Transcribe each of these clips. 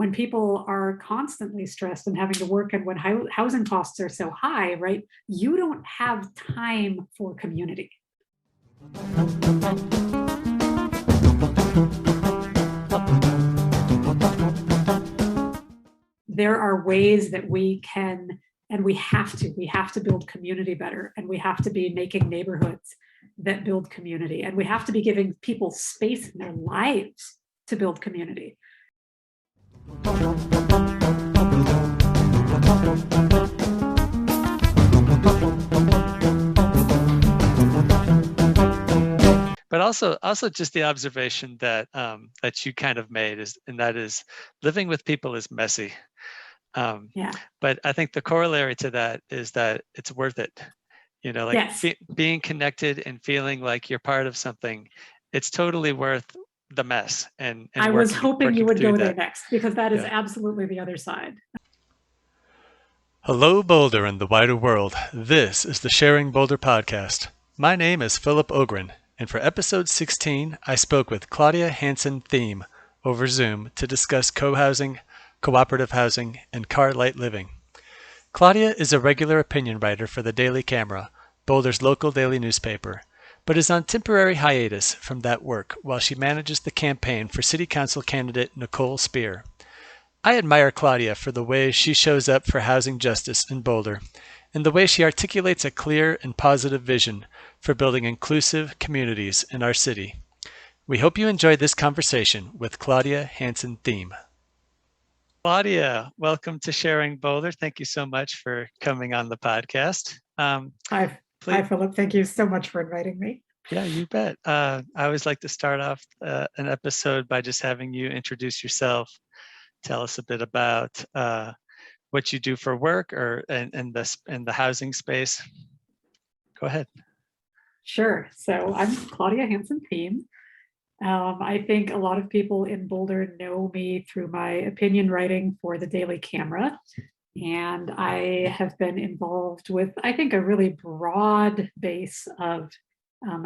when people are constantly stressed and having to work, and when housing costs are so high, right, you don't have time for community. There are ways that we can, and we have to build community better, and we have to be making neighborhoods that build community, and we have to be giving people space in their lives to build community. But also just the observation that that you kind of made is, and that is, living with people is messy. Yeah. But I think the corollary to that is that it's worth it. You know, like Yes. being connected and feeling like you're part of something, it's totally worth the mess. And I was hoping you would go there that. next, because that is Yeah. absolutely the other side. Hello, Boulder and the wider world. This is the Sharing Boulder podcast. My name is Philip Ogren, and for episode 16, I spoke with Claudia Hanson Thiem over Zoom to discuss cohousing, cooperative housing, and car-light living. Claudia is a regular opinion writer for the Daily Camera, Boulder's local daily newspaper, but is on temporary hiatus from that work while she manages the campaign for City Council candidate Nicole Speer. I admire Claudia for the way she shows up for housing justice in Boulder, and the way she articulates a clear and positive vision for building inclusive communities in our city. We hope you enjoyed this conversation with Claudia Hanson Thiem. Claudia, welcome to Sharing Boulder. Thank you so much for coming on the podcast. Hi, Philip. Thank you so much for inviting me. Yeah, you bet. I always like to start off an episode by just having you introduce yourself. Tell us a bit about what you do for work, or in the housing space. Go ahead. Sure. So I'm Claudia Hanson Thiem. I think a lot of people in Boulder know me through my opinion writing for the Daily Camera. And I have been involved with, I think, a really broad base of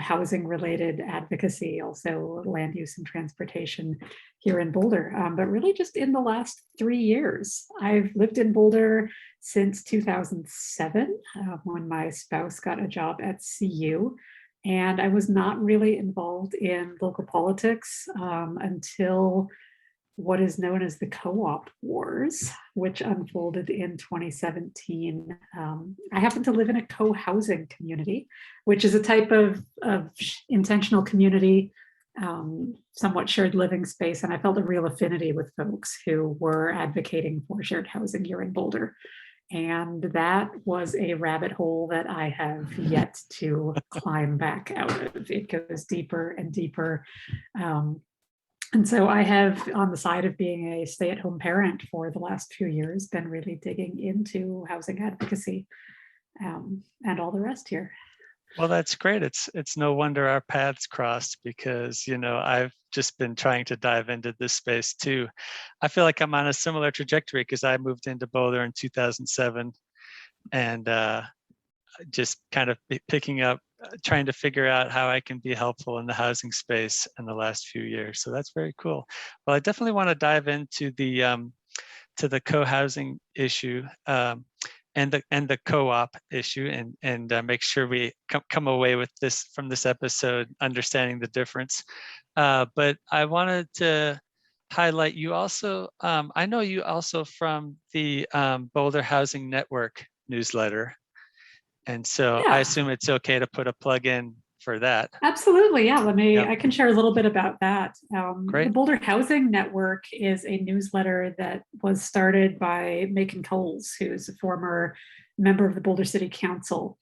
housing related advocacy, also land use and transportation here in Boulder. But really just in the last 3 years. I've lived in Boulder since 2007, when my spouse got a job at CU. And I was not really involved in local politics until what is known as the co-op wars, which unfolded in 2017. I happen to live in a co-housing community, which is a type of intentional community, somewhat shared living space. And I felt a real affinity with folks who were advocating for shared housing here in Boulder. And that was a rabbit hole that I have yet to climb back out of. It goes deeper and deeper. And so I have, on the side of being a stay-at-home parent for the last few years, been really digging into housing advocacy and all the rest here. Well, that's great. It's no wonder our paths crossed, because, you know, I've just been trying to dive into this space too. I feel like I'm on a similar trajectory, because I moved into Boulder in 2007, and just kind of picking up, trying to figure out how I can be helpful in the housing space in the last few years. So that's very cool. Well, I definitely want to dive into the to the co-housing issue. And the co-op issue, and make sure we come away with this, from this episode, understanding the difference. But I wanted to highlight you also. I know you also from the Boulder Housing Network newsletter, and so Yeah. I assume it's okay to put a plug in for that. Absolutely, yeah. I can share a little bit about that. Great. The Boulder Housing Network is a newsletter that was started by Macon Coles, who's a former member of the Boulder City Council.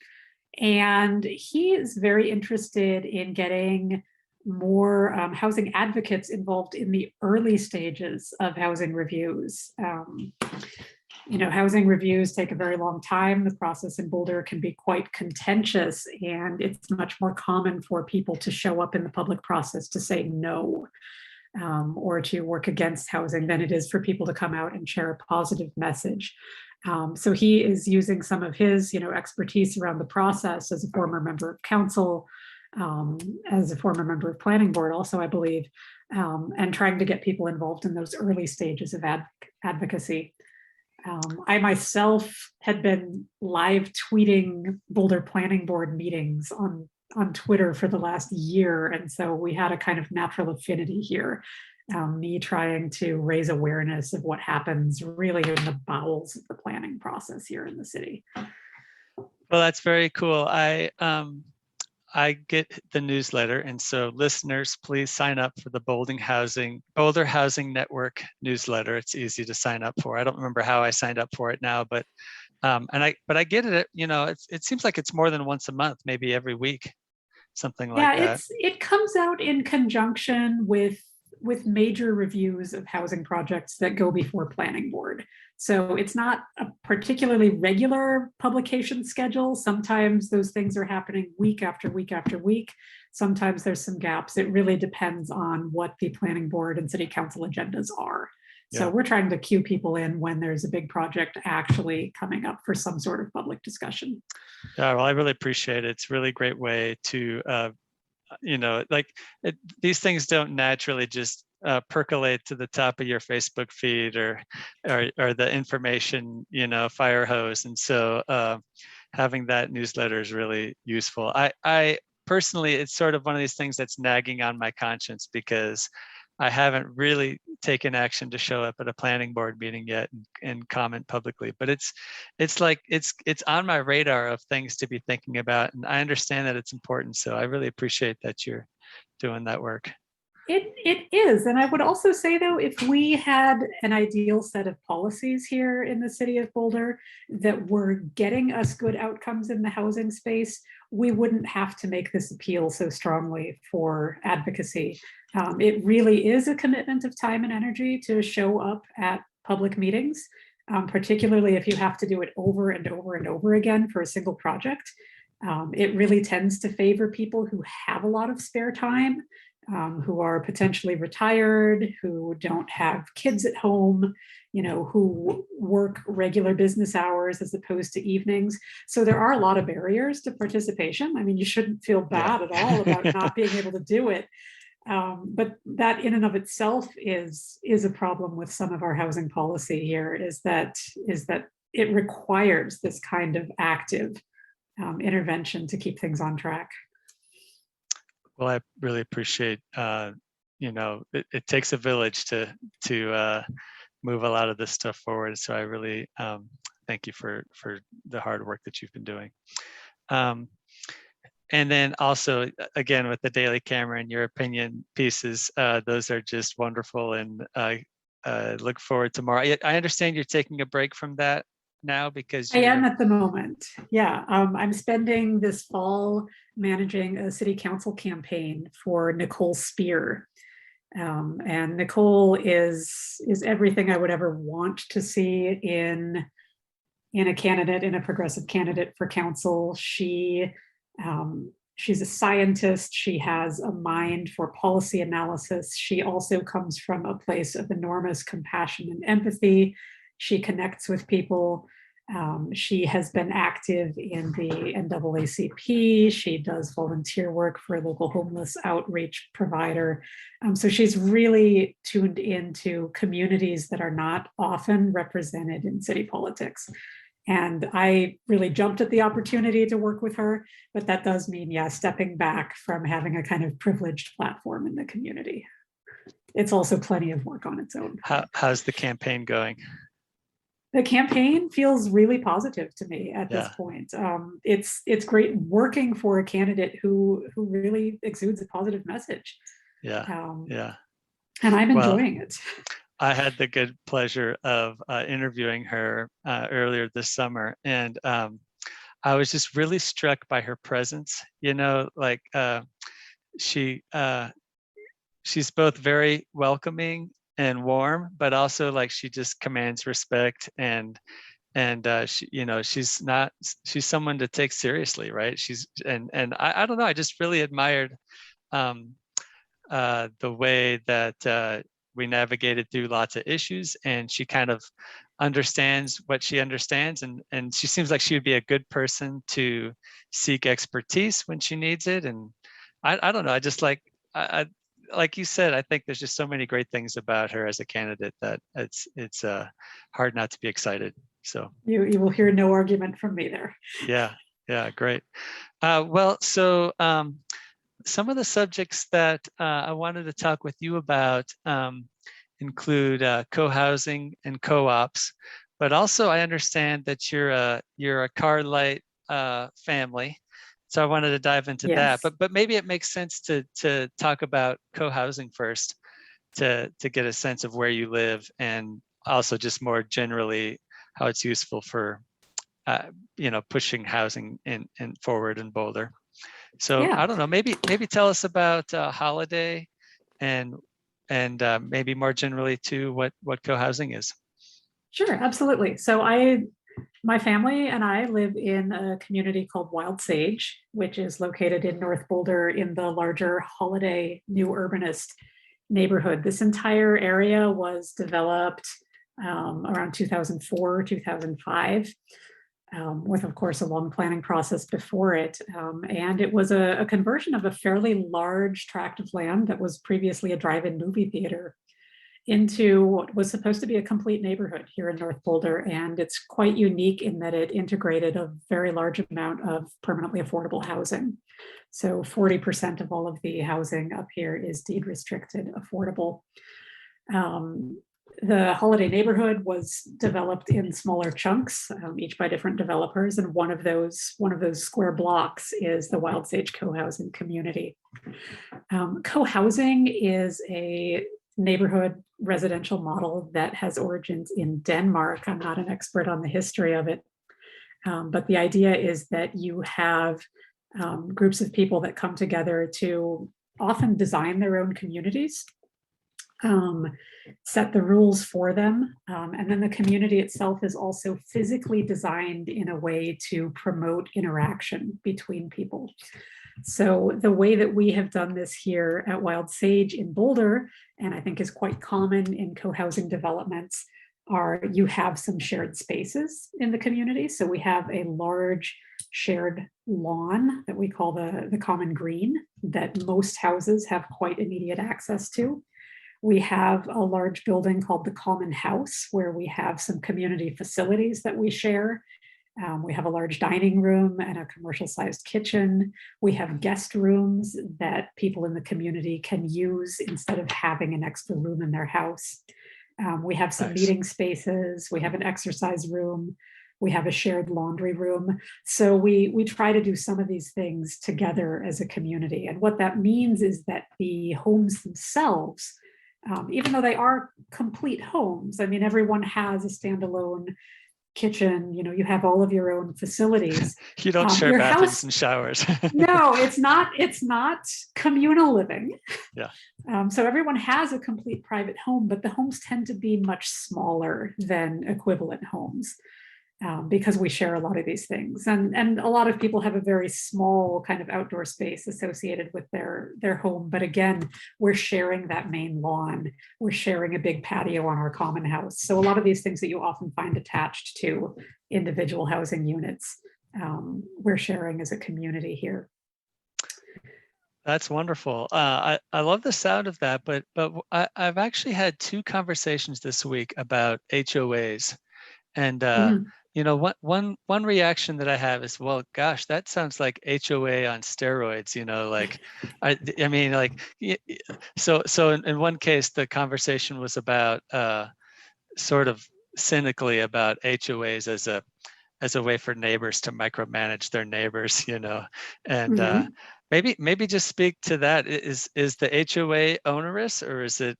And he is very interested in getting more housing advocates involved in the early stages of housing reviews. Housing reviews take a very long time. The process in Boulder can be quite contentious, and it's much more common for people to show up in the public process to say no, or to work against housing, than it is for people to come out and share a positive message. So he is using some of his, expertise around the process as a former member of council, as a former member of planning board also, I believe, and trying to get people involved in those early stages of advocacy. I myself had been live tweeting Boulder Planning Board meetings on Twitter for the last year. And so we had a kind of natural affinity here. Me trying to raise awareness of what happens really in the bowels of the planning process here in the city. Well, that's very cool. I get the newsletter, and so listeners, please sign up for the Boulder Housing Network newsletter. It's easy to sign up for. I don't remember how I signed up for it now, but I get it. You know, it seems like it's more than once a month, maybe every week, something like that. It comes out in conjunction with major reviews of housing projects that go before planning board. So it's not a particularly regular publication schedule. Sometimes those things are happening week after week after week. Sometimes there's some gaps. It really depends on what the planning board and city council agendas are. So we're trying to cue people in when there's a big project actually coming up for some sort of public discussion. Yeah, well, I really appreciate it. It's a really great way to, you know, like these things don't naturally just percolate to the top of your Facebook feed or the information, you know, fire hose. And so having that newsletter is really useful. I personally, it's sort of one of these things that's nagging on my conscience because I haven't really taken action to show up at a planning board meeting yet and comment publicly, but it's on my radar of things to be thinking about. And I understand that it's important. So I really appreciate that you're doing that work. It is. And I would also say, though, if we had an ideal set of policies here in the city of Boulder that were getting us good outcomes in the housing space, we wouldn't have to make this appeal so strongly for advocacy. It really is a commitment of time and energy to show up at public meetings, particularly if you have to do it over and over and over again for a single project. It really tends to favor people who have a lot of spare time, who are potentially retired, who don't have kids at home, you know, who work regular business hours as opposed to evenings. So there are a lot of barriers to participation. I mean, you shouldn't feel bad at all about not being able to do it. But that in and of itself is a problem with some of our housing policy here, is that it requires this kind of active intervention to keep things on track. Well, I really appreciate, you know, it takes a village to move a lot of this stuff forward. So I really thank you for the hard work that you've been doing. And then also, again, with the Daily Camera and your opinion pieces, those are just wonderful. And I look forward to more. I understand you're taking a break from that now because I am at the moment. Yeah, I'm spending this fall managing a city council campaign for Nicole Speer. And Nicole is everything I would ever want to see in a candidate, in a progressive candidate for council. She's a scientist. She has a mind for policy analysis. She also comes from a place of enormous compassion and empathy. She connects with people. She has been active in the NAACP. She does volunteer work for a local homeless outreach provider. So she's really tuned into communities that are not often represented in city politics. And I really jumped at the opportunity to work with her, but that does mean, yeah, stepping back from having a kind of privileged platform in the community. It's also plenty of work on its own. How's the campaign going? The campaign feels really positive to me at this point. It's great working for a candidate who really exudes a positive message. And I'm enjoying it. I had the good pleasure of interviewing her earlier this summer, and I was just really struck by her presence. You know, like she's both very welcoming and warm, but also like she just commands respect, and she, you know, she's someone to take seriously, right? And I don't know, I just really admired the way that we navigated through lots of issues, and she kind of understands what she understands, and she seems like she would be a good person to seek expertise when she needs it, and I don't know. I just like you said, I think there's just so many great things about her as a candidate that it's hard not to be excited. So You will hear no argument from me there. yeah, great. Well, so some of the subjects that I wanted to talk with you about include co-housing and co-ops, but also I understand that you're a car light family. So I wanted to dive into that, Yes. but maybe it makes sense to talk about co-housing first to get a sense of where you live, and also just more generally how it's useful for pushing housing in forward in Boulder. So Yeah. I don't know, maybe tell us about Holiday and maybe more generally too what co-housing is. Sure, absolutely. So my family and I live in a community called Wild Sage, which is located in North Boulder in the larger Holiday New Urbanist neighborhood. This entire area was developed around 2004, 2005. With, of course, a long planning process before it. And it was a conversion of a fairly large tract of land that was previously a drive-in movie theater into what was supposed to be a complete neighborhood here in North Boulder. And it's quite unique in that it integrated a very large amount of permanently affordable housing. So 40% of all of the housing up here is deed restricted affordable. The Holiday neighborhood was developed in smaller chunks, each by different developers, and one of those square blocks is the Wild Sage co-housing community. Co-housing is a neighborhood residential model that has origins in Denmark. I'm not an expert on the history of it, but the idea is that you have groups of people that come together to often design their own communities, set the rules for them. And then the community itself is also physically designed in a way to promote interaction between people. So the way that we have done this here at Wild Sage in Boulder, and I think is quite common in co-housing developments, are you have some shared spaces in the community. So we have a large shared lawn that we call the common green that most houses have quite immediate access to. We have a large building called the Common House, where we have some community facilities that we share. We have a large dining room and a commercial-sized kitchen. We have guest rooms that people in the community can use instead of having an extra room in their house. We have some meeting spaces. We have an exercise room. We have a shared laundry room. So we try to do some of these things together as a community. And what that means is that the homes themselves, even though they are complete homes, I mean, everyone has a standalone kitchen, you have all of your own facilities. You don't share bathrooms and showers. No, it's not communal living. Yeah. So everyone has a complete private home, but the homes tend to be much smaller than equivalent homes. Because we share a lot of these things. And a lot of people have a very small kind of outdoor space associated with their home. But again, we're sharing that main lawn. We're sharing a big patio on our common house. So a lot of these things that you often find attached to individual housing units, we're sharing as a community here. That's wonderful. I love the sound of that, but I've actually had 2 conversations this week about HOAs. And one reaction that I have is, well, gosh, that sounds like HOA on steroids. I mean, like, so in one case, the conversation was about sort of cynically about HOAs as a way for neighbors to micromanage their neighbors, and maybe just speak to that. Is the HOA onerous, or do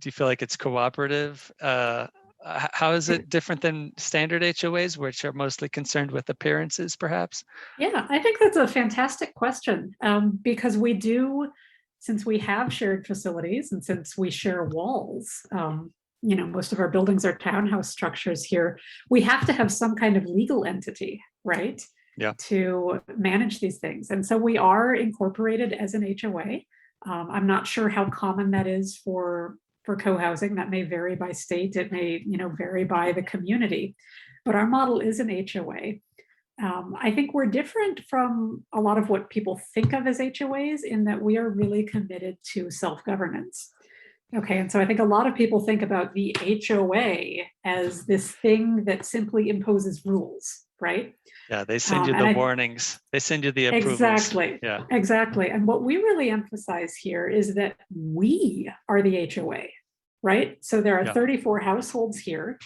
you feel like it's cooperative? How is it different than standard HOAs, which are mostly concerned with appearances, perhaps? Yeah, I think that's a fantastic question, because since we have shared facilities and since we share walls, most of our buildings are townhouse structures here, we have to have some kind of legal entity, right? Yeah. To manage these things. And so we are incorporated as an HOA. I'm not sure how common that is for co-housing. That may vary by state. It may, vary by the community, but our model is an HOA. I think we're different from a lot of what people think of as HOAs in that we are really committed to self-governance. Okay, and so I think a lot of people think about the HOA as this thing that simply imposes rules, right? Yeah, they send you And the warnings. They send you the approvals. Exactly. Yeah. Exactly. And what we really emphasize here is that we are the HOA, right? So there are Yeah. 34 households here.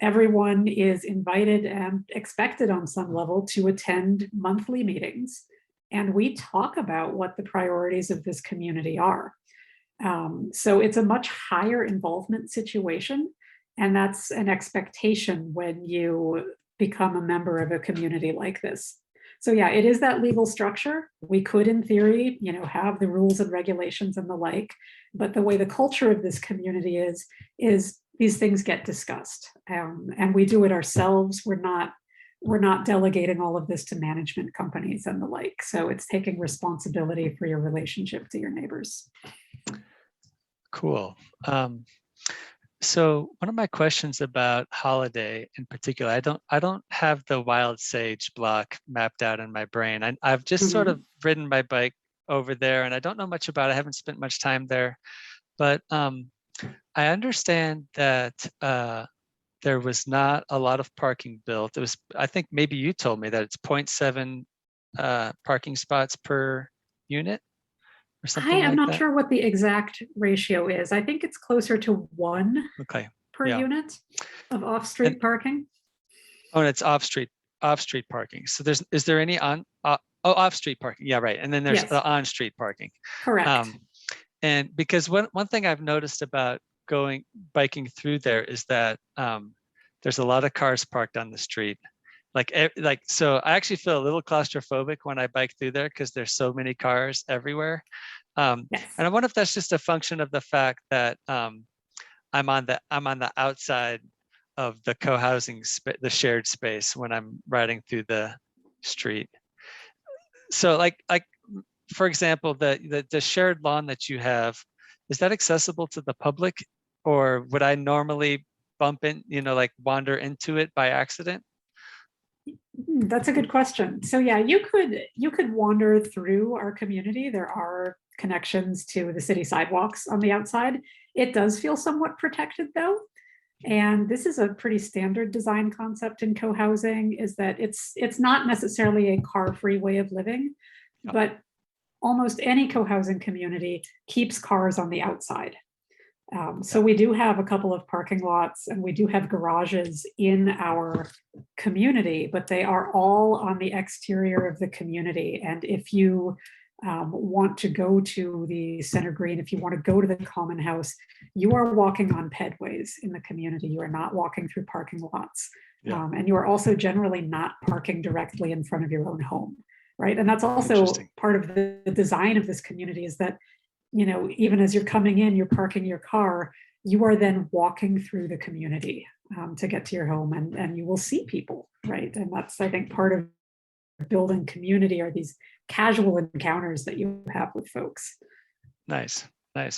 Everyone is invited and expected on some level to attend monthly meetings. And we talk about what the priorities of this community are. So it's a much higher involvement situation. And that's an expectation when you become a member of a community like this. So yeah, it is that legal structure. We could, in theory, have the rules and regulations and the like, but the way the culture of this community is these things get discussed, and we do it ourselves. We're not delegating all of this to management companies and the like. So it's taking responsibility for your relationship to your neighbors. Cool. So one of my questions about Holiday in particular, I don't have the Wild Sage block mapped out in my brain. I've just sort of ridden my bike over there, and I don't know much about it. I haven't spent much time there, but I understand that there was not a lot of parking built. It was, I think maybe you told me that it's 0.7 parking spots per unit or something I am like not that. sure what the exact ratio is. I think it's closer to 1 per unit of off-street parking. Oh, and it's off-street parking. So is there any on off-street parking? Yeah, right. And then there's the on-street parking. Correct. And because one thing I've noticed about biking through there is that there's a lot of cars parked on the street. So I actually feel a little claustrophobic when I bike through there because there's so many cars everywhere. And I wonder if that's just a function of the fact that I'm on the outside of the co-housing the shared space when I'm riding through the street. So like for example, the shared lawn that you have, is that accessible to the public, or would I normally bump in, wander into it by accident? That's a good question. So yeah, you could wander through our community. There are connections to the city sidewalks on the outside. It does feel somewhat protected though. And this is a pretty standard design concept in co-housing, is that it's not necessarily a car-free way of living, but almost any co-housing community keeps cars on the outside. So we do have a couple of parking lots and we do have garages in our community, but they are all on the exterior of the community. And if you want to go to the center green, if you want to go to the common house, you are walking on pedways in the community. You are not walking through parking lots. And you are also generally not parking directly in front of your own home, right? And that's also part of the design of this community, is that even as you're coming in, you're parking your car, you are then walking through the community to get to your home, and you will see people, right? And that's, I think, part of building community, are these casual encounters that you have with folks. Nice.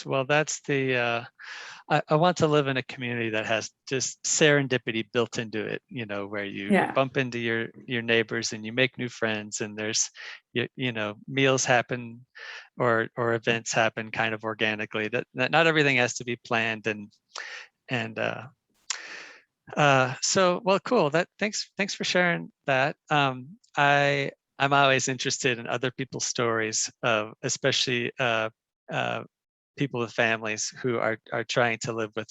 Well, that's the, I want to live in a community that has just serendipity built into it, where you bump into your neighbors and you make new friends, and there's, meals happen or events happen kind of organically, that not everything has to be planned. So, well, cool. Thanks for sharing that. I'm always interested in other people's stories of, especially people with families who are trying to live with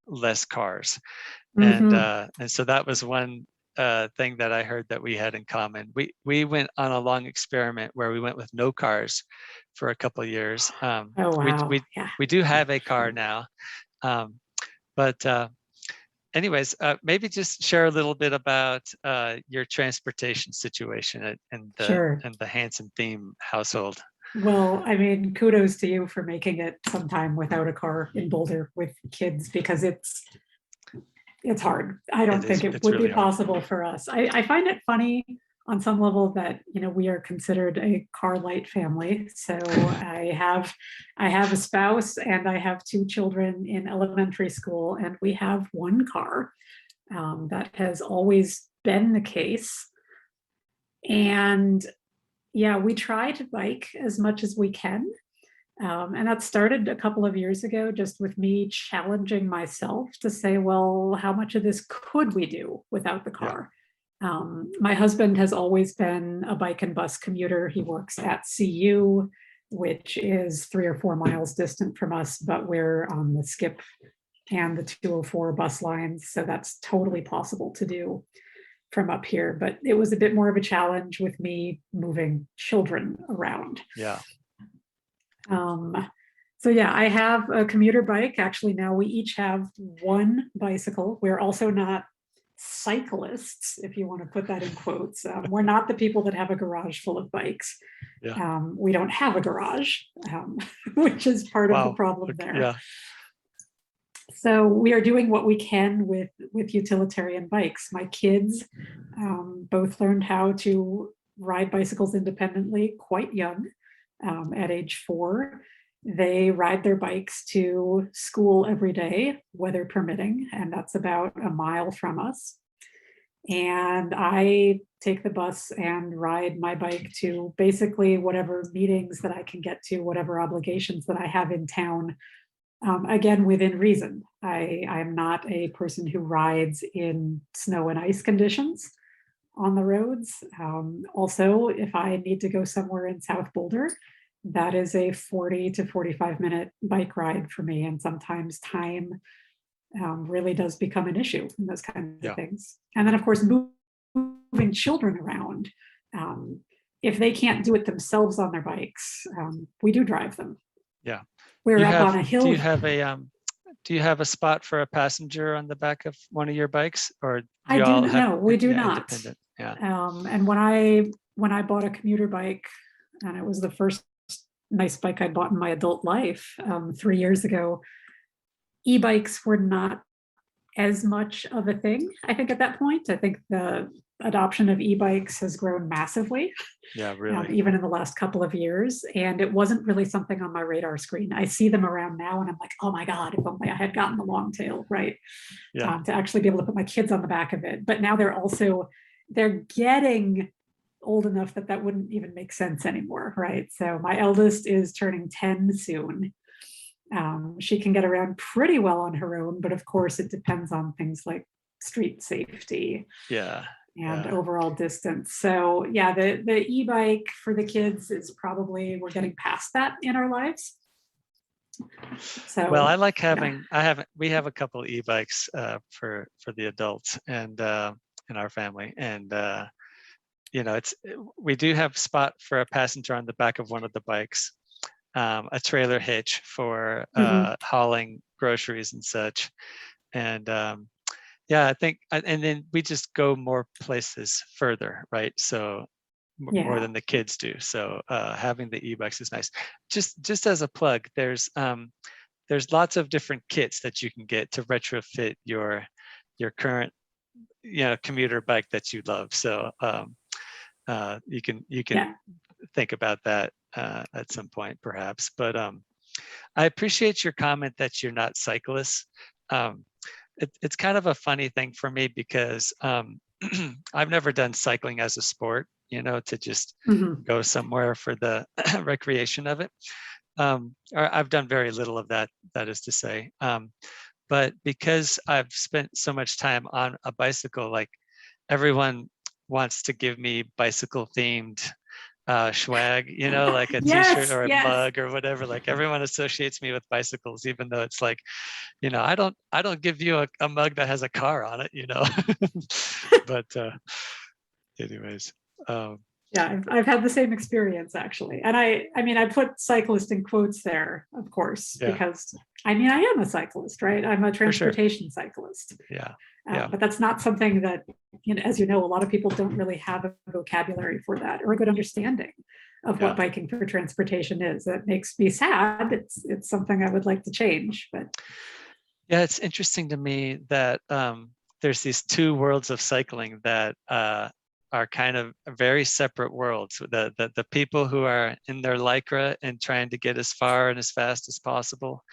less cars. And so that was one thing that I heard that we had in common. We went on a long experiment where we went with no cars for a couple of years. Oh, wow. We do have a car now. But anyways, maybe just share a little bit about your transportation situation and the Hanson Thiem household. Well, I mean, kudos to you for making it sometime without a car in Boulder with kids, because it's hard. I don't think it would be possible for us. I find it funny on some level that we are considered a car light family. So I have a spouse and I have 2 children in elementary school, and we have 1 car. That has always been the case. And yeah, we try to bike as much as we can. And that started a couple of years ago, just with me challenging myself to say, well, how much of this could we do without the car? My husband has always been a bike and bus commuter. He works at CU, which is 3 or 4 miles distant from us, but we're on the Skip and the 204 bus lines. So that's totally possible to do from up here. But it was a bit more of a challenge with me moving children around. Yeah. So yeah, I have a commuter bike. Actually, now we each have one bicycle. We're also not cyclists, if you want to put that in quotes. We're not the people that have a garage full of bikes. Yeah. We don't have a garage, which is part of the Wow. problem there. Yeah. So we are doing what we can with utilitarian bikes. My kids both learned how to ride bicycles independently quite young, at age 4. They ride their bikes to school every day, weather permitting, and that's about a mile from us. And I take the bus and ride my bike to basically whatever meetings that I can get to, whatever obligations that I have in town. Again, within reason. I'm not a person who rides in snow and ice conditions on the roads. Also, if I need to go somewhere in South Boulder, that is a 40 to 45-minute bike ride for me. And sometimes time really does become an issue in those kinds of things. And then, of course, moving children around. If they can't do it themselves on their bikes, we do drive them. Yeah. We're up on a hill. Do you have a spot for a passenger on the back of one of your bikes, or I do not. No, we do not. Yeah. And when I bought a commuter bike, and it was the first nice bike I bought in my adult life 3 years ago, e-bikes were not as much of a thing. I think at that point, I think the adoption of e-bikes has grown massively. Yeah, really. Even in the last couple of years. And it wasn't really something on my radar screen. I see them around now and I'm like, oh my God, if only I had gotten the long tail, right? Yeah. To actually be able to put my kids on the back of it. But now they're getting old enough that wouldn't even make sense anymore, right? So my eldest is turning 10 soon. She can get around pretty well on her own, but of course it depends on things like street safety. Yeah. And overall distance. So yeah, the e-bike for the kids is probably, we're getting past that in our lives. So well, I like having, we have a couple of e-bikes for the adults and in our family. And we do have spot for a passenger on the back of one of the bikes, a trailer hitch for hauling groceries and such. And yeah, I think, and then we just go more places further, right? So more than the kids do. So having the e-bikes is nice. Just as a plug, there's lots of different kits that you can get to retrofit your current commuter bike that you love. So you can think about that at some point, perhaps. But I appreciate your comment that you're not cyclists. It's kind of a funny thing for me because I've never done cycling as a sport, to just go somewhere for the recreation of it. Or I've done very little of that, that is to say. But because I've spent so much time on a bicycle, like everyone wants to give me bicycle themed swag, like a t-shirt or a mug or whatever. Like everyone associates me with bicycles, even though it's like, I don't give you a mug that has a car on it, but anyways. Yeah, I've had the same experience actually. And I mean, I put cyclist in quotes there, of course, because I am a cyclist, right? I'm a transportation cyclist. But that's not something that, as you know, a lot of people don't really have a vocabulary for that or a good understanding of what biking for transportation is. That makes me sad. It's something I would like to change, but. Yeah, it's interesting to me that there's these two worlds of cycling that are kind of very separate worlds. The people who are in their Lycra and trying to get as far and as fast as possible.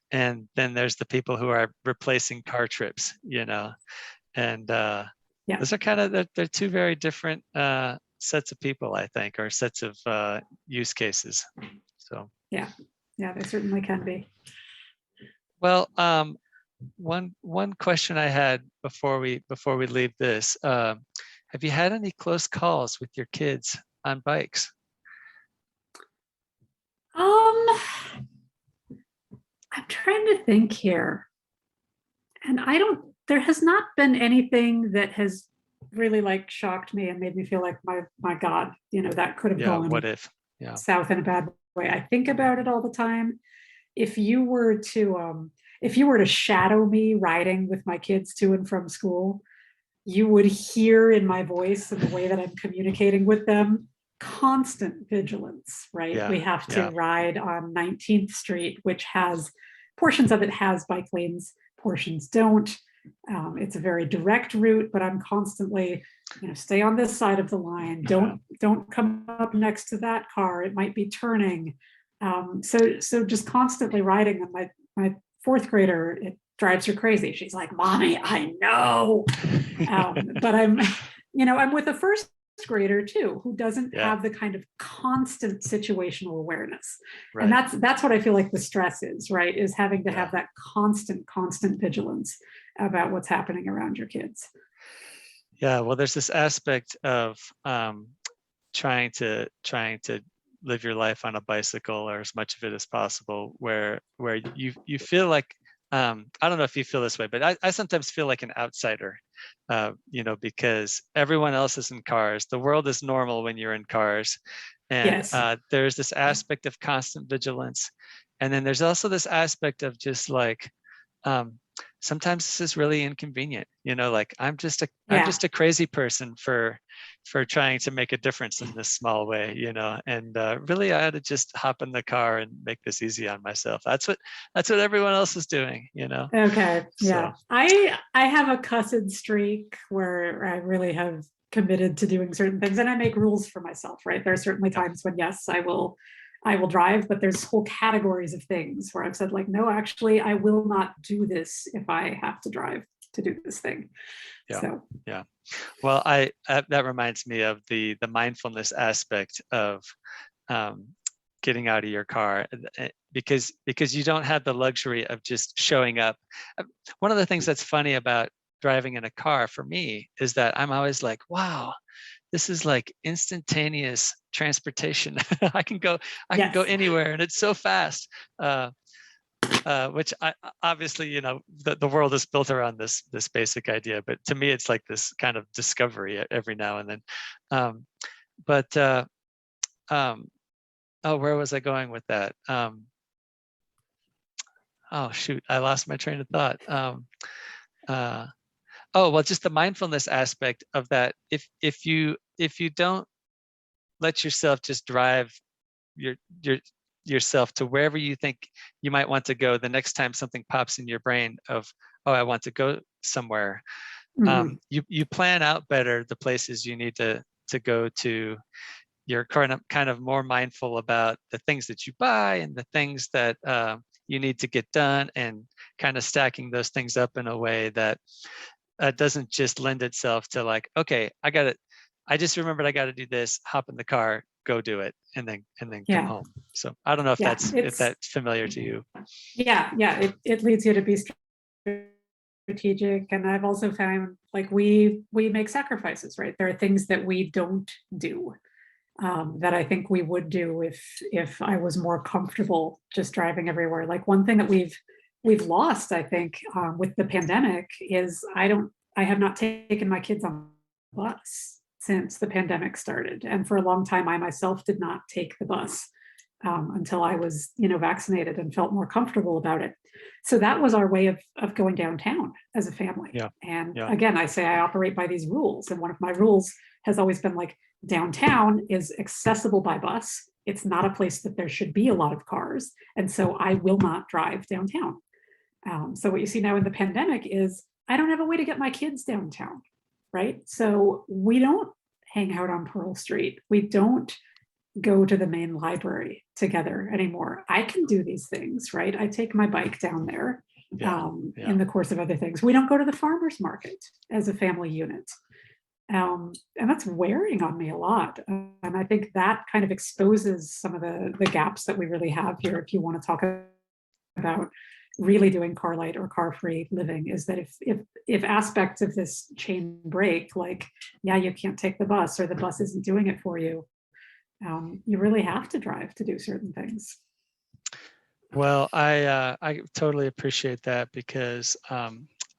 And then there's the people who are replacing car trips, and those are kind of, they're two very different sets of people, I think, or sets of use cases. So Yeah, they certainly can be. well, one question I had before we leave this, have you had any close calls with your kids on bikes? I'm trying to think here. And there has not been anything that has really like shocked me and made me feel like my God, that could have Yeah, gone what if? Yeah. south in a bad way. I think about it all the time. If you were to shadow me riding with my kids to and from school, you would hear in my voice and the way that I'm communicating with them constant vigilance, right? Yeah, We have to yeah. ride on 19th Street, which has portions of it has bike lanes, portions don't. It's a very direct route, but I'm constantly, stay on this side of the line. Don't come up next to that car. It might be turning. So just constantly riding them. My fourth grader, it drives her crazy. She's like, "Mommy, I know." But I'm with a first grader too, who doesn't have the kind of constant situational awareness. Right. And that's what I feel like the stress is, right? Is having to have that constant vigilance about what's happening around your kids. Yeah, well, there's this aspect of trying to live your life on a bicycle, or as much of it as possible, where you feel like, I don't know if you feel this way, but I sometimes feel like an outsider, because everyone else is in cars. The world is normal when you're in cars. And there's this aspect of constant vigilance. And then there's also this aspect of just like, sometimes this is really inconvenient, like I'm just a crazy person for trying to make a difference in this small way, and really I had to just hop in the car and make this easy on myself. That's what everyone else is doing, Okay. Yeah. So. I have a cussed streak where I really have committed to doing certain things, and I make rules for myself, right? There are certainly times when, yes, I will drive, but there's whole categories of things where I've said like, no, actually, I will not do this if I have to drive to do this thing. Yeah. Well, that reminds me of the mindfulness aspect of getting out of your car, because you don't have the luxury of just showing up. One of the things that's funny about driving in a car for me is that I'm always like, wow, this is like instantaneous transportation. I can go anywhere, and it's so fast. Which obviously, the world is built around this basic idea, but to me, it's like this kind of discovery every now and then. Where was I going with that? Oh shoot, I lost my train of thought. Well, just the mindfulness aspect of that. If you don't let yourself just drive yourself to wherever you think you might want to go, the next time something pops in your brain of, oh, I want to go somewhere, you plan out better the places you need to go to. You're kind of more mindful about the things that you buy and the things that you need to get done, and kind of stacking those things up in a way that doesn't just lend itself to like, okay, I just remembered I got to do this, hop in the car, go do it, and then come home. So I don't know if that's familiar to you. Yeah. It leads you to be strategic. And I've also found like we make sacrifices, right? There are things that we don't do that I think we would do if I was more comfortable just driving everywhere. Like one thing that we've lost, I think, with the pandemic is I have not taken my kids on the bus since the pandemic started. And for a long time, I myself did not take the bus until I was, vaccinated and felt more comfortable about it. So that was our way of going downtown as a family. Again, I say I operate by these rules. And one of my rules has always been like, downtown is accessible by bus. It's not a place that there should be a lot of cars. And so I will not drive downtown. So what you see now in the pandemic is I don't have a way to get my kids downtown, right? So we don't hang out on Pearl Street. We don't go to the main library together anymore. I can do these things, right? I take my bike down there in the course of other things. We don't go to the farmer's market as a family unit. And that's wearing on me a lot. And I think that kind of exposes some of the gaps that we really have here. If you want to talk about really doing car light or car free living, is that if aspects of this chain break, like, yeah, you can't take the bus or the bus isn't doing it for you, you really have to drive to do certain things. Well, I totally appreciate that because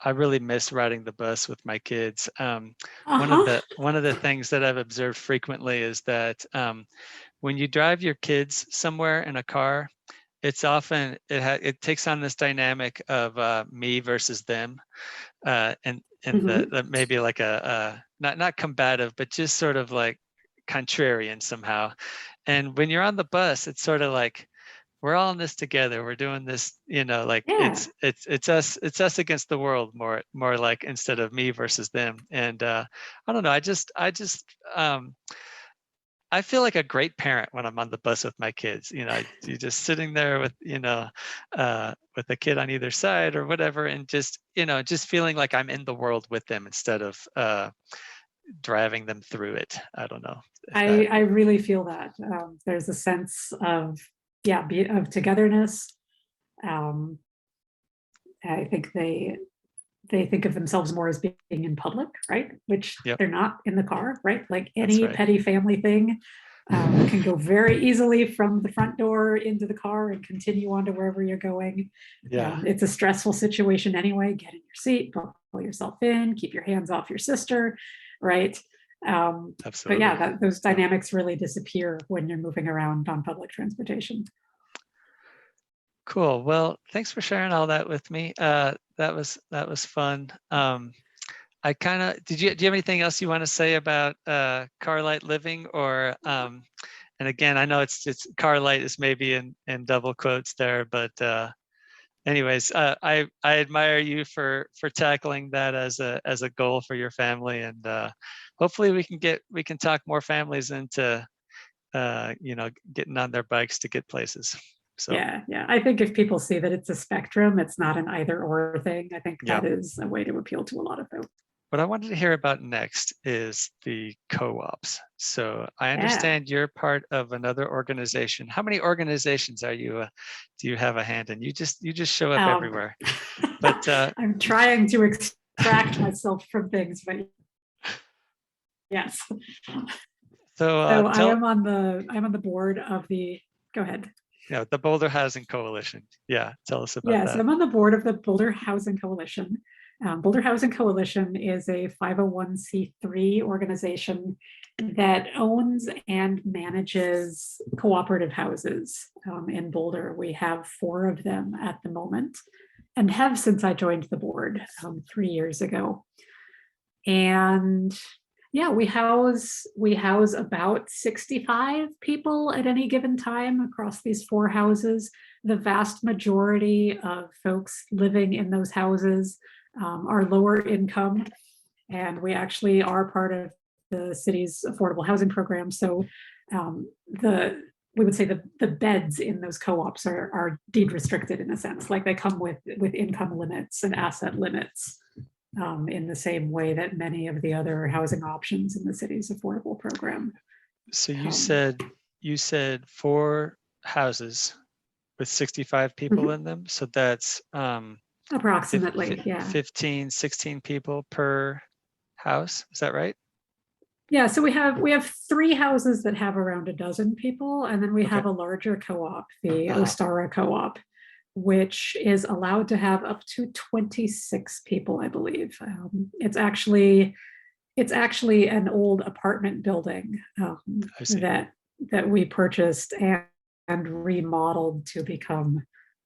I really miss riding the bus with my kids. One of the things that I've observed frequently is that when you drive your kids somewhere in a car, it's often it takes on this dynamic of me versus them, and the maybe like a not combative, but just sort of like contrarian somehow. And when you're on the bus, it's sort of like, we're all in this together. We're doing this, like Yeah. it's us against the world, more like, instead of me versus them. And I don't know. I feel like a great parent when I'm on the bus with my kids. You're just sitting there with with a kid on either side or whatever, and just feeling like I'm in the world with them instead of driving them through it. I don't know. I really feel that. There's a sense of, of togetherness. I think they think of themselves more as being in public, right? Which Yep. they're not in the car, right? Like That's any right. petty family thing can go very easily from the front door into the car and continue on to wherever you're going. Yeah. It's a stressful situation anyway. Get in your seat, pull yourself in, keep your hands off your sister, right? But Absolutely. yeah, those dynamics really disappear when you're moving around on public transportation. Cool. Well, thanks for sharing all that with me. That was fun. I kind of do you have anything else you want to say about car light living, or and again, I know it's car light is maybe in double quotes there, but anyways, I admire you for tackling that as a goal for your family, and hopefully we can talk more families into getting on their bikes to get places. So Yeah. I think if people see that it's a spectrum, it's not an either or thing. I think yeah. that is a way to appeal to a lot of folks. What I wanted to hear about next is the co-ops. So I understand you're part of another organization. How many organizations are you? Do you have a hand in? You just show up everywhere. But I'm trying to extract myself from things, but yes. So I'm on the board of the. Go ahead. Yeah, the Boulder Housing Coalition. Yeah, tell us about that. Yes, I'm on the board of the Boulder Housing Coalition. Boulder Housing Coalition is a 501c3 organization that owns and manages cooperative houses in Boulder. We have 4 of them at the moment, and have since I joined the board 3 years ago. And yeah, we house about 65 people at any given time across these 4 houses. The vast majority of folks living in those houses are lower income, and we actually are part of the city's affordable housing program. So we would say the beds in those co-ops are deed restricted in a sense, like they come with income limits and asset limits. In the same way that many of the other housing options in the city's affordable program. So you said 4 houses with 65 people in them. So that's approximately, 15, 16 people per house. Is that right? Yeah, so we have 3 houses that have around a dozen people, and then we have a larger co-op, the Ostara co-op, which is allowed to have up to 26 people, I believe. It's actually an old apartment building that we purchased and remodeled to become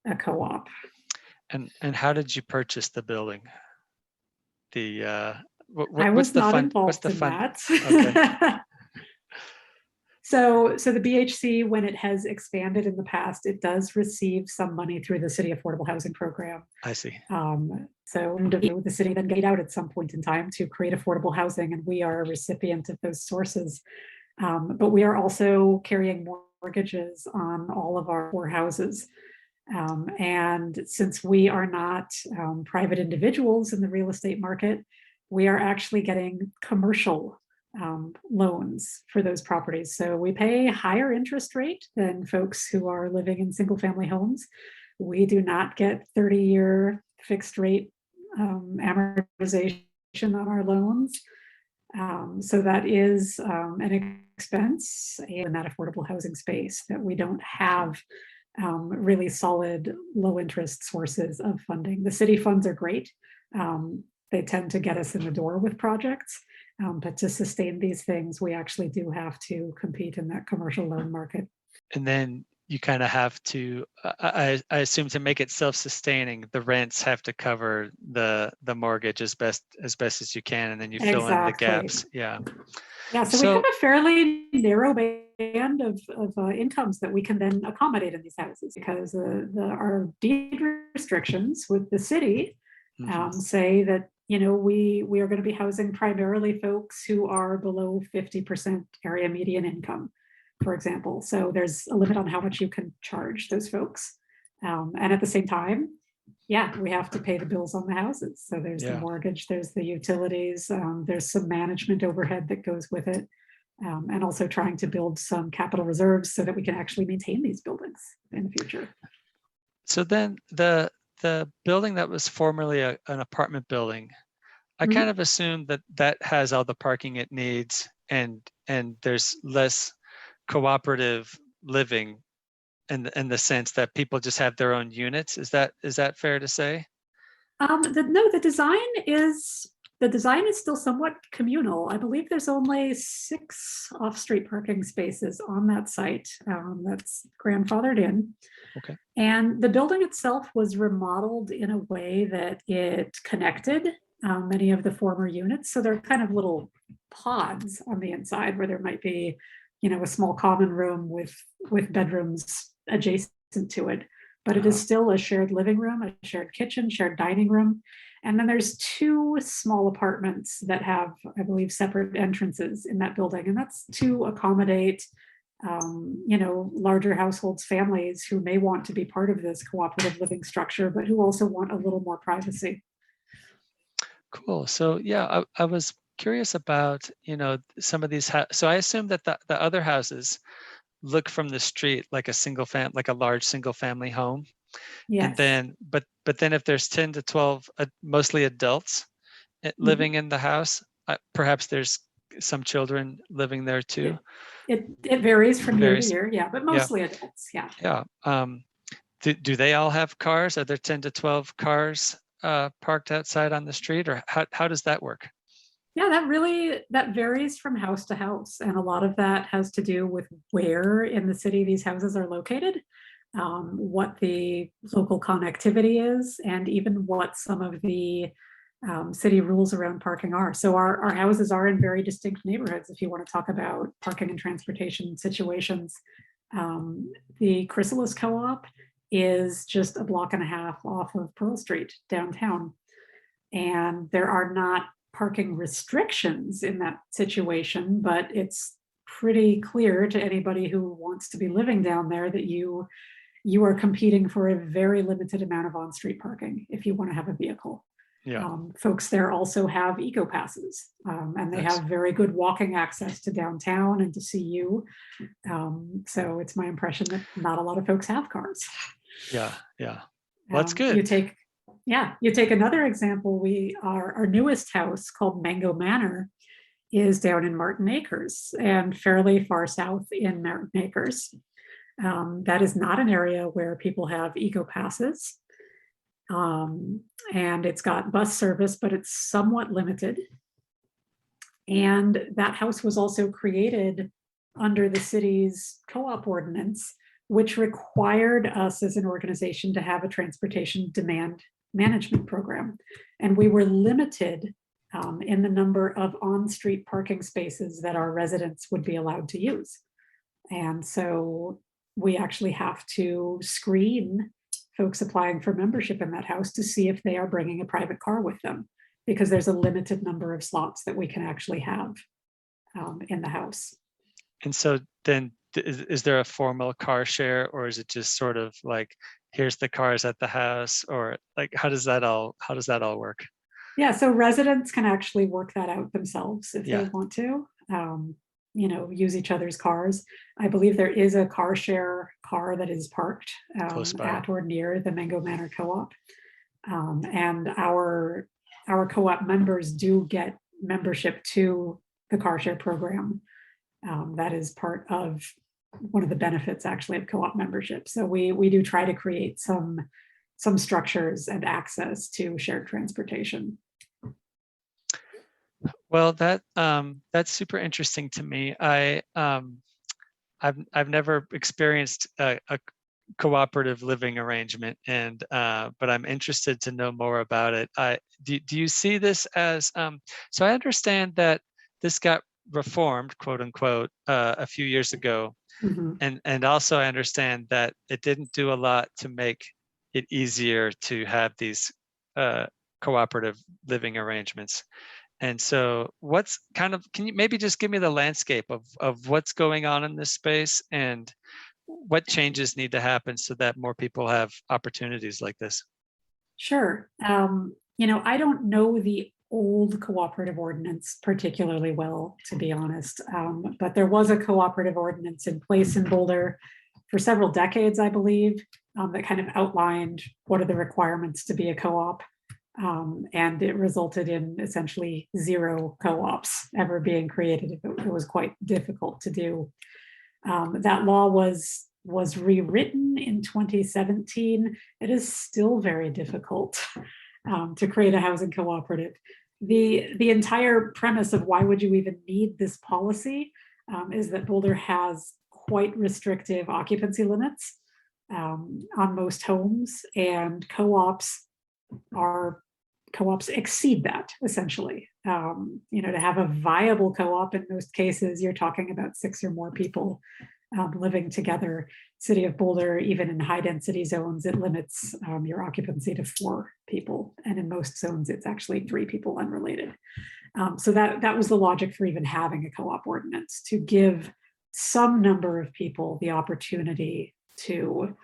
a co-op. And how did you purchase the building? I was not involved in that. Okay. So the BHC, when it has expanded in the past, it does receive some money through the City Affordable Housing Program. I see. So the city then gave out at some point in time to create affordable housing, and we are a recipient of those sources. But we are also carrying mortgages on all of our 4 houses. And since we are not private individuals in the real estate market, we are actually getting commercial loans for those properties. So we pay higher interest rate than folks who are living in single family homes. We do not get 30-year fixed rate amortization on our loans. So that is an expense in that affordable housing space, that we don't have really solid low interest sources of funding. The city funds are great. They tend to get us in the door with projects, but to sustain these things, we actually do have to compete in that commercial loan market. And then you kind of have to, I assume, to make it self-sustaining, the rents have to cover the mortgage as best as you can, and then you fill in the gaps. Yeah. Yeah, so we have a fairly narrow band of incomes that we can then accommodate in these houses, because our deed restrictions with the city say that, you know, we are going to be housing primarily folks who are below 50% area median income, for example. So there's a limit on how much you can charge those folks. And at the same time, yeah, we have to pay the bills on the houses. So there's the mortgage, there's the utilities, there's some management overhead that goes with it, and also trying to build some capital reserves so that we can actually maintain these buildings in the future. So then the building that was formerly an apartment building, I kind of assumed that has all the parking it needs, and there's less cooperative living in the sense that people just have their own units. Is that fair to say? The design is still somewhat communal. I believe there's only 6 off-street parking spaces on that site that's grandfathered in. Okay. And the building itself was remodeled in a way that it connected many of the former units. So they're kind of little pods on the inside where there might be, you know, a small common room with bedrooms adjacent to it. But it is still a shared living room, a shared kitchen, shared dining room. And then there's 2 small apartments that have, I believe, separate entrances in that building. And that's to accommodate, you know, larger households, families who may want to be part of this cooperative living structure, but who also want a little more privacy. Cool. So yeah, I was curious about, you know, some of these. So I assume that the other houses look from the street like a large single family home. Yes. And then, but then if there's 10 to 12, mostly adults living in the house, perhaps there's some children living there too. It varies from year to year, yeah, but mostly adults, yeah. Yeah. Do they all have cars? Are there 10 to 12 cars parked outside on the street, or how does that work? Yeah, that varies from house to house. And a lot of that has to do with where in the city these houses are located, what the local connectivity is, and even what some of the city rules around parking are. So our houses are in very distinct neighborhoods. If you want to talk about parking and transportation situations, the Chrysalis Co-op is just a block and a half off of Pearl Street downtown. And there are not parking restrictions in that situation, but it's pretty clear to anybody who wants to be living down there that you are competing for a very limited amount of on-street parking if you want to have a vehicle. Yeah. Folks there also have eco passes, and they have very good walking access to downtown and to CU. So it's my impression that not a lot of folks have cars. Yeah. Well, that's good. You take another example. Our newest house, called Mango Manor, is down in Martin Acres, and fairly far south in Martin Acres. That is not an area where people have eco passes. And it's got bus service, but it's somewhat limited. And that house was also created under the city's co-op ordinance, which required us as an organization to have a transportation demand management program. And we were limited in the number of on-street parking spaces that our residents would be allowed to use. And so we actually have to screen folks applying for membership in that house to see if they are bringing a private car with them, because there's a limited number of slots that we can actually have in the house. And so then is there a formal car share, or is it just sort of like, here's the cars at the house, or like, how does that all work? Yeah, so residents can actually work that out themselves if they want to. use each other's cars. I believe there is a car share car that is parked Close by. at or near the Mango Manor Co-op. And our co-op members do get membership to the car share program. That is part of one of the benefits actually of co-op membership. So we do try to create some structures and access to shared transportation. Well, that's super interesting to me. I've never experienced a cooperative living arrangement, and but I'm interested to know more about it. Do you see this as so I understand that this got reformed, quote unquote, a few years ago, and also I understand that it didn't do a lot to make it easier to have these cooperative living arrangements. And so can you maybe just give me the landscape of what's going on in this space and what changes need to happen so that more people have opportunities like this? Sure. I don't know the old cooperative ordinance particularly well, to be honest, but there was a cooperative ordinance in place in Boulder for several decades, I believe, that kind of outlined what are the requirements to be a co-op. And it resulted in essentially 0 co-ops ever being created. It was quite difficult to do. That law was rewritten in 2017. It is still very difficult to create a housing cooperative. The entire premise of why would you even need this policy is that Boulder has quite restrictive occupancy limits on most homes, and co-ops exceed that essentially. To have a viable co-op, in most cases, you're talking about 6 or more people living together. City of Boulder, even in high density zones, it limits your occupancy to 4 people. And in most zones, it's actually 3 people unrelated. So that was the logic for even having a co-op ordinance, to give some number of people the opportunity to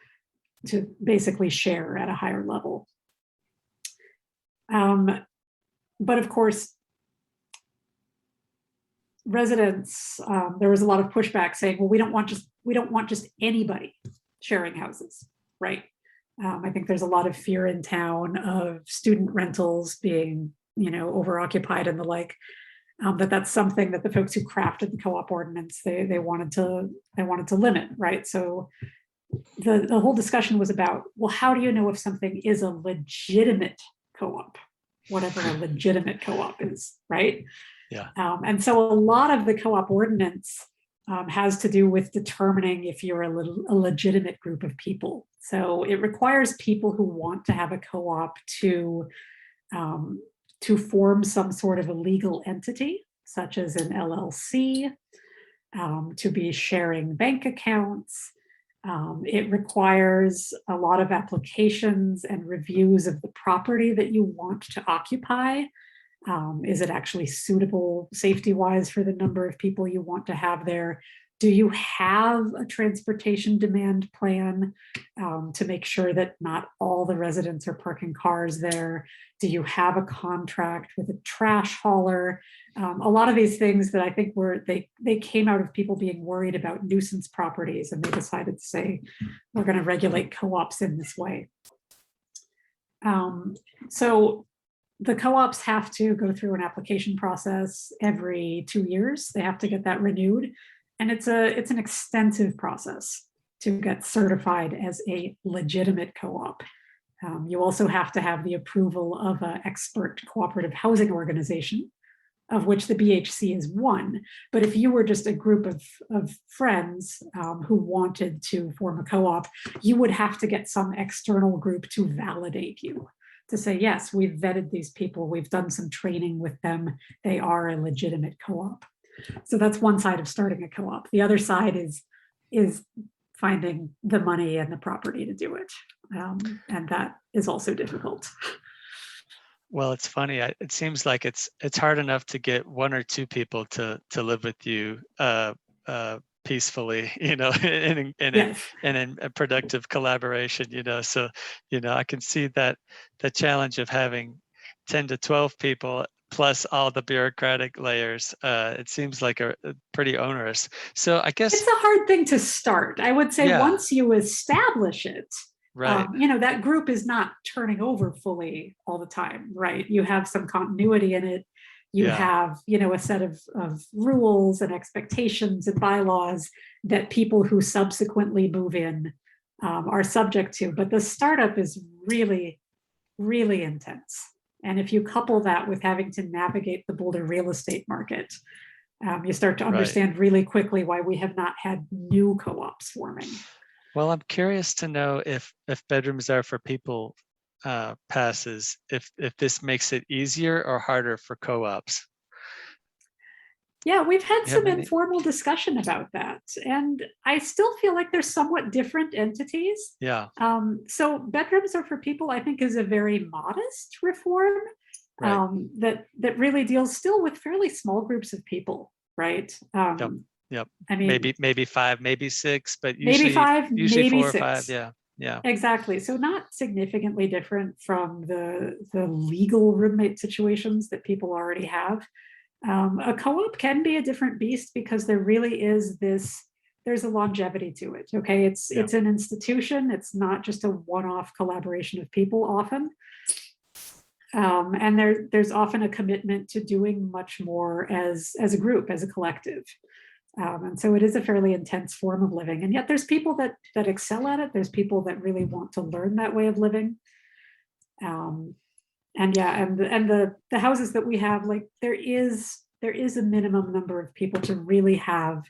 basically share at a higher level. But of course, residents, there was a lot of pushback saying, well, we don't want just anybody sharing houses, right? I think there's a lot of fear in town of student rentals being, overoccupied and the like. That's something that the folks who crafted the co-op ordinance, they wanted to limit, right? So the whole discussion was about, well, how do you know if something is a legitimate co-op, whatever a legitimate co-op is, right? Yeah. And so a lot of the co-op ordinance has to do with determining if you're a legitimate group of people. So it requires people who want to have a co-op to form some sort of a legal entity, such as an LLC, to be sharing bank accounts. It requires a lot of applications and reviews of the property that you want to occupy. Is it actually suitable safety-wise for the number of people you want to have there? Do you have a transportation demand plan to make sure that not all the residents are parking cars there? Do you have a contract with a trash hauler? A lot of these things that I think they came out of people being worried about nuisance properties, and they decided to say, we're going to regulate co-ops in this way. So the co-ops have to go through an application process every 2 years. They have to get that renewed. And it's an extensive process to get certified as a legitimate co-op. You also have to have the approval of an expert cooperative housing organization, of which the BHC is one. But if you were just a group of friends who wanted to form a co-op, you would have to get some external group to validate you, to say, yes, we've vetted these people, we've done some training with them, they are a legitimate co-op. So that's one side of starting a co-op. The other side is finding the money and the property to do it. And that is also difficult. Well, it's funny. It seems like it's hard enough to get 1 or 2 people to live with you peacefully, in a productive collaboration, So, I can see that the challenge of having 10 to 12 people plus all the bureaucratic layers. It seems like a pretty onerous. So I guess it's a hard thing to start. I would say once you establish it, right. That group is not turning over fully all the time, right? You have some continuity in it. You have, a set of rules and expectations and bylaws that people who subsequently move in are subject to. But the startup is really, really intense. And if you couple that with having to navigate the Boulder real estate market, you start to understand really quickly why we have not had new co-ops forming. Well, I'm curious to know if bedrooms are for people passes, if this makes it easier or harder for co-ops. Yeah, we've had some informal discussion about that, and I still feel like they're somewhat different entities. Yeah. So bedrooms are for people, I think, is a very modest reform that really deals still with fairly small groups of people, right? Yep. I mean, maybe 5, maybe 6, but maybe 5, usually maybe 4 6. or 5. Yeah. Yeah. Exactly. So not significantly different from the legal roommate situations that people already have. A co-op can be a different beast because there really is there's a longevity to it. Okay. It's an institution. It's not just a one-off collaboration of people often. And there's often a commitment to doing much more as a group, as a collective. And so it is a fairly intense form of living. And yet there's people that excel at it. There's people that really want to learn that way of living. And the houses that we have, like there is a minimum number of people to really have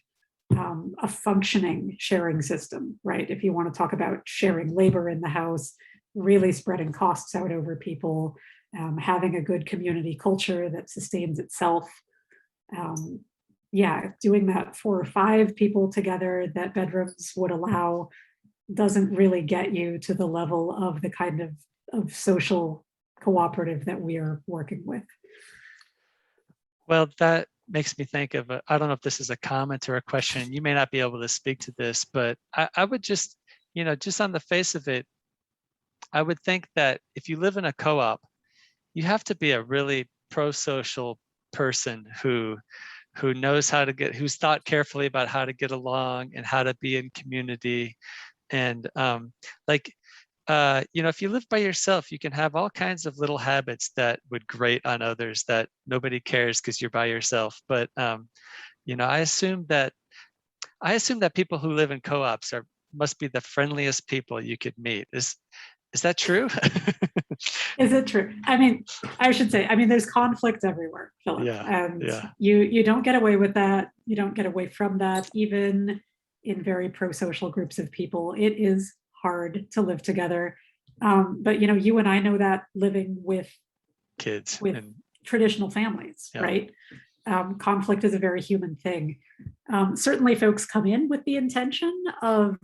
a functioning sharing system, right? If you want to talk about sharing labor in the house, really spreading costs out over people, having a good community culture that sustains itself. Doing that 4 or 5 people together that bedrooms would allow doesn't really get you to the level of the kind of social cooperative that we are working with. Well, that makes me think of I don't know if this is a comment or a question. You may not be able to speak to this, but I would just, just on the face of it, I would think that if you live in a co-op, you have to be a really pro-social person who knows who's thought carefully about how to get along and how to be in community. And if you live by yourself, you can have all kinds of little habits that would grate on others that nobody cares because you're by yourself. But I assume that people who live in co-ops must be the friendliest people you could meet. Is that true? Is it true? I mean, I should say, there's conflict everywhere, Philip. You don't get away with that. You don't get away from that, even in very pro-social groups of people. It is hard to live together. But you and I know that living with kids, with traditional families, right? Conflict is a very human thing. Certainly folks come in with the intention of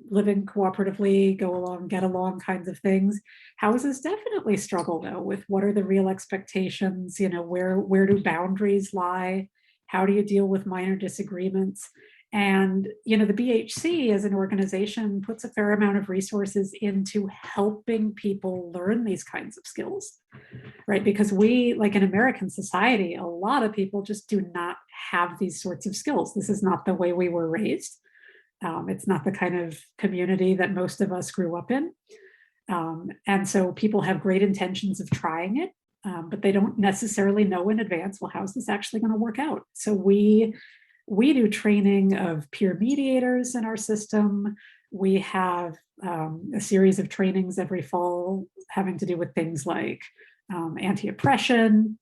living cooperatively, go along, get along kinds of things. Houses definitely struggle though with what are the real expectations, where do boundaries lie? How do you deal with minor disagreements? And, the BHC as an organization puts a fair amount of resources into helping people learn these kinds of skills, right? Because we, like in American society, a lot of people just do not have these sorts of skills. This is not the way we were raised. It's not the kind of community that most of us grew up in. And so people have great intentions of trying it, but they don't necessarily know in advance, well, how's this actually going to work out? So we do training of peer mediators in our system. We have a series of trainings every fall having to do with things like anti-oppression,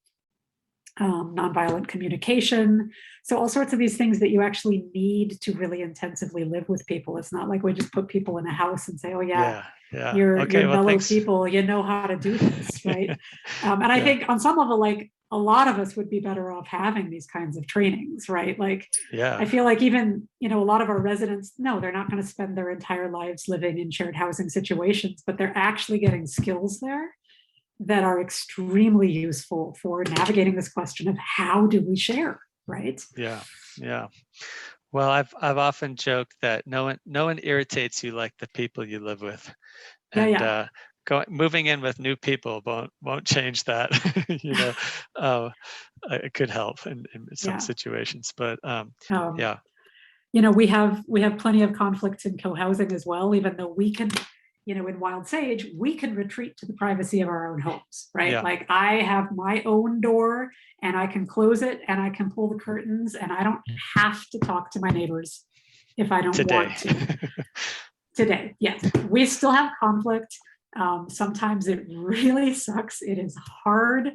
nonviolent communication. So all sorts of these things that you actually need to really intensively live with people. It's not like we just put people in a house and say, oh you're mellow people, you know how to do this, right? And I think on some level, like a lot of us would be better off having these kinds of trainings, right? Like, I feel like even, a lot of our residents, no, they're not going to spend their entire lives living in shared housing situations, but they're actually getting skills there that are extremely useful for navigating this question of how do we share, right? Yeah. Well, I've often joked that no one irritates you like the people you live with. And moving in with new people won't change that. It could help in some Yeah. situations, but Um, we have plenty of conflicts in co-housing as well, even though we can, in Wild Sage, we can retreat to the privacy of our own homes, right? Yeah. Like I have my own door and I can close it and I can pull the curtains and I don't have to talk to my neighbors if I don't want to. Today, yes. We still have conflict. Sometimes it really sucks. It is hard,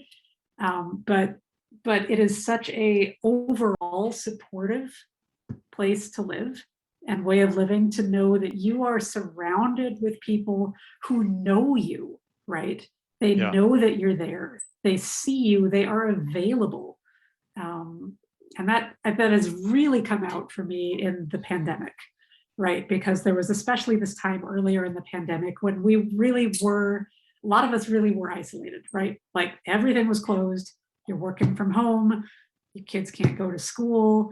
but it is such a overall supportive place to live and way of living, to know that you are surrounded with people who know you, right? They know that you're there. They see you. They are available. And that has really come out for me in the pandemic, right? Because there was especially this time earlier in the pandemic when we really were, a lot of us really were isolated, right? Like everything was closed. You're working from home. Your kids can't go to school.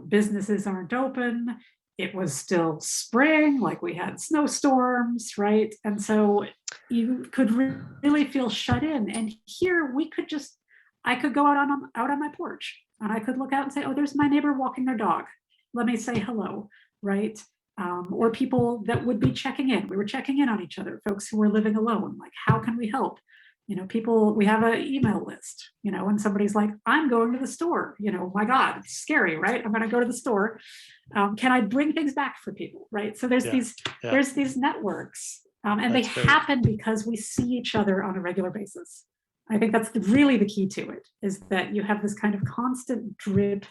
Businesses aren't open. It was still spring, like we had snowstorms, right? And so you could really feel shut in. And here I could go out on my porch and I could look out and say, oh, there's my neighbor walking their dog. Let me say hello, right? Or people that would be checking in. We were checking in on each other, folks who were living alone. Like, how can we help? People, we have an email list, and somebody's like, I'm going to the store, my God, it's scary, right? I'm going to go to the store. Can I bring things back for people, right? So there's these networks, and they happen because we see each other on a regular basis. I think that's really the key to it, is that you have this kind of constant drip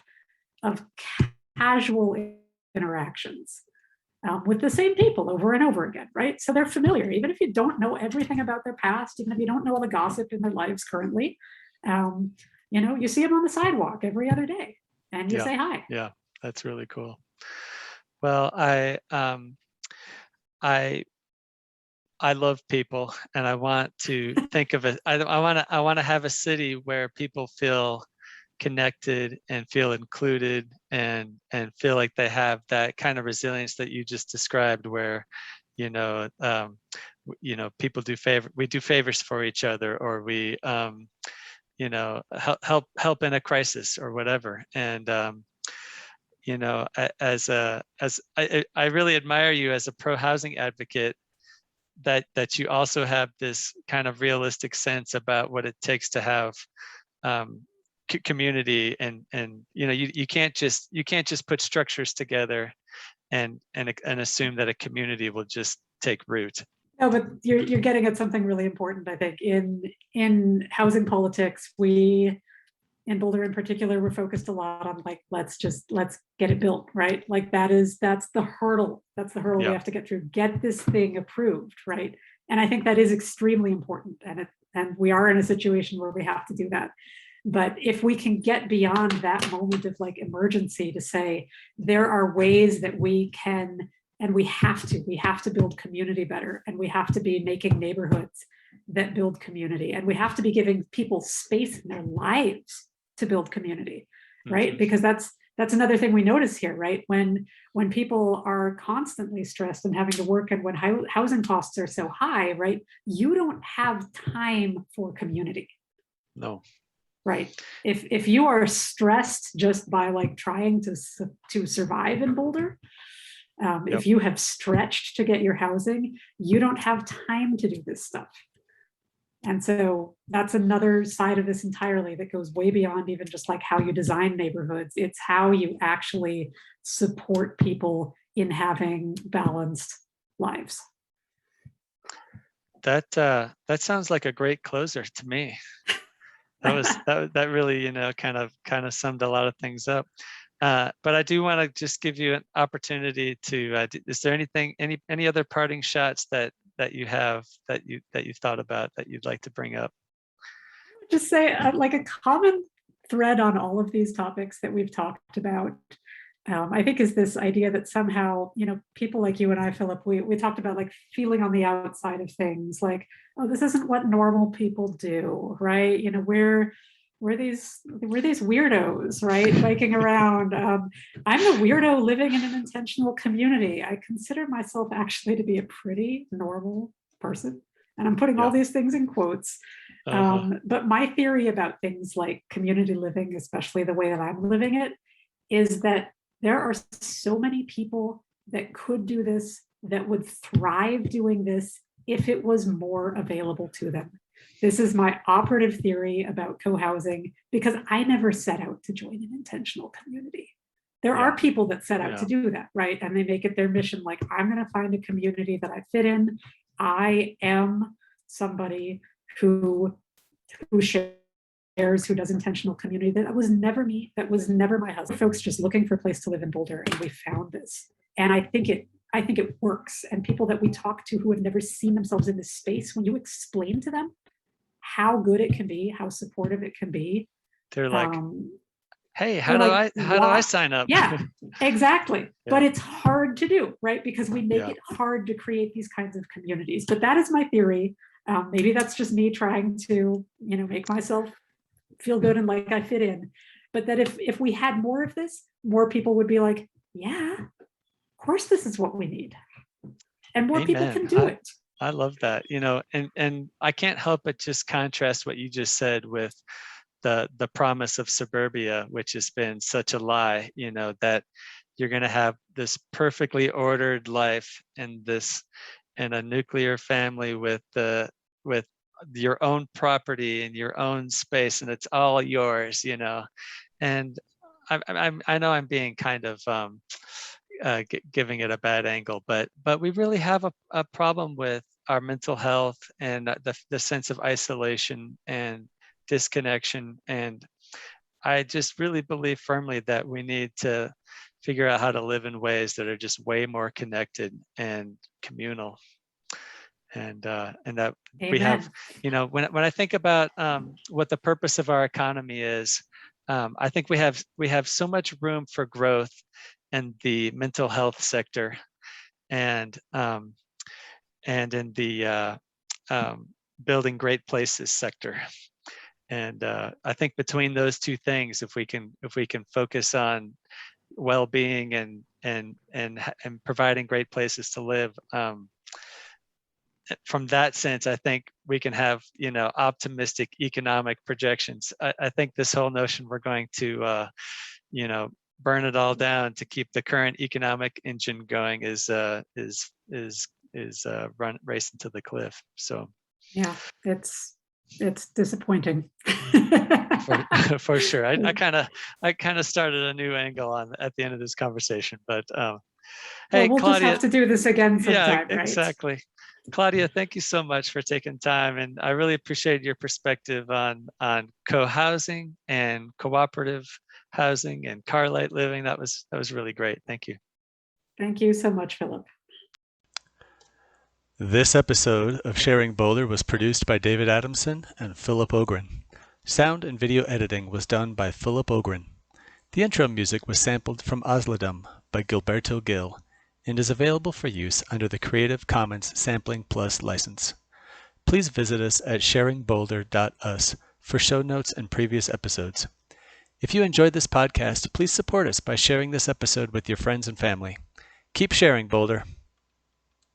of casual interactions with the same people over and over again, right? So they're familiar, even if you don't know everything about their past, even if you don't know all the gossip in their lives currently. You see them on the sidewalk every other day, and you say hi. Yeah, that's really cool. Well, I love people, and I want to think of it. I want to have a city where people feel connected and feel included and feel like they have that kind of resilience that you just described, where people we do favors for each other, or we help in a crisis or whatever. And I really admire you as a pro housing advocate, that you also have this kind of realistic sense about what it takes to have community, and you can't just put structures together and assume that a community will just take root. No, but you're getting at something really important. I think in housing politics, we in Boulder in particular, we're focused a lot on like, let's get it built, right? Like that's the hurdle. That's the hurdle we have to get through. Get this thing approved, right? And I think that is extremely important. And we are in a situation where we have to do that. But if we can get beyond that moment of like emergency to say, there are ways that we can, and we have to build community better. And we have to be making neighborhoods that build community. And we have to be giving people space in their lives to build community, right? Mm-hmm. Because that's another thing we notice here, right? When people are constantly stressed and having to work, and when housing costs are so high, right? You don't have time for community. No. Right. If you are stressed just by like trying to survive in Boulder, if you have stretched to get your housing, you don't have time to do this stuff. And so that's another side of this entirely that goes way beyond even just like how you design neighborhoods. It's how you actually support people in having balanced lives. That sounds like a great closer to me. That really, kind of summed a lot of things up. But I do want to just give you an opportunity to. Is there any other parting shots that you have that you thought about that you'd like to bring up? Just say like a common thread on all of these topics that we've talked about, I think, is this idea that somehow, people like you and I, Philip, we talked about like feeling on the outside of things, like, oh, this isn't what normal people do, right? We're these weirdos, right? Biking around. I'm the weirdo living in an intentional community. I consider myself actually to be a pretty normal person. And I'm putting all Yeah. these things in quotes. But my theory about things like community living, especially the way that I'm living it, is that there are so many people that could do this, that would thrive doing this if it was more available to them. This is my operative theory about co-housing, because I never set out to join an intentional community. There are people that set out to do that, right? And they make it their mission, like, I'm going to find a community that I fit in. I am somebody who shares, who does intentional community. That was never me. That was never my husband. Folks just looking for a place to live in Boulder, and we found this. And I think it works. And people that we talk to who have never seen themselves in this space, when you explain to them how good it can be, how supportive it can be, they're like, hey, how do I sign up? Yeah, exactly. But it's hard to do, right? Because we make it hard to create these kinds of communities. But that is my theory. Maybe that's just me trying to, make myself feel good and like I fit in. But that if we had more of this, more people would be like, yeah, of course this is what we need. And more people can do it. I love that, and I can't help but just contrast what you just said with the promise of suburbia, which has been such a lie, that you're going to have this perfectly ordered life in a nuclear family with your own property and your own space, and it's all yours, and I know I'm being kind of giving it a bad angle, but we really have a problem with our mental health and the sense of isolation and disconnection. And I just really believe firmly that we need to figure out how to live in ways that are just way more connected and communal. And that Amen. We have, when I think about what the purpose of our economy is, I think we have so much room for growth in the mental health sector, and in the building great places sector. And I think between those two things, if we can focus on well-being and providing great places to live, from that sense, I think we can have optimistic economic projections. I think this whole notion we're going to burn it all down to keep the current economic engine going is racing to the cliff. So yeah, it's disappointing. for sure. I kind of started a new angle at the end of this conversation, but hey, we'll Claudia, just have to do this again sometime, yeah, exactly. Right? Claudia, thank you so much for taking time, and I really appreciate your perspective on co-housing and cooperative housing and car light living. That was really great. Thank you. Thank you so much, Philip. This episode of Sharing Boulder was produced by David Adamson and Philip Ogren. Sound and video editing was done by Philip Ogren. The intro music was sampled from Osladum by Gilberto Gil and is available for use under the Creative Commons Sampling Plus license. Please visit us at sharingboulder.us for show notes and previous episodes. If you enjoyed this podcast, please support us by sharing this episode with your friends and family. Keep sharing, Boulder.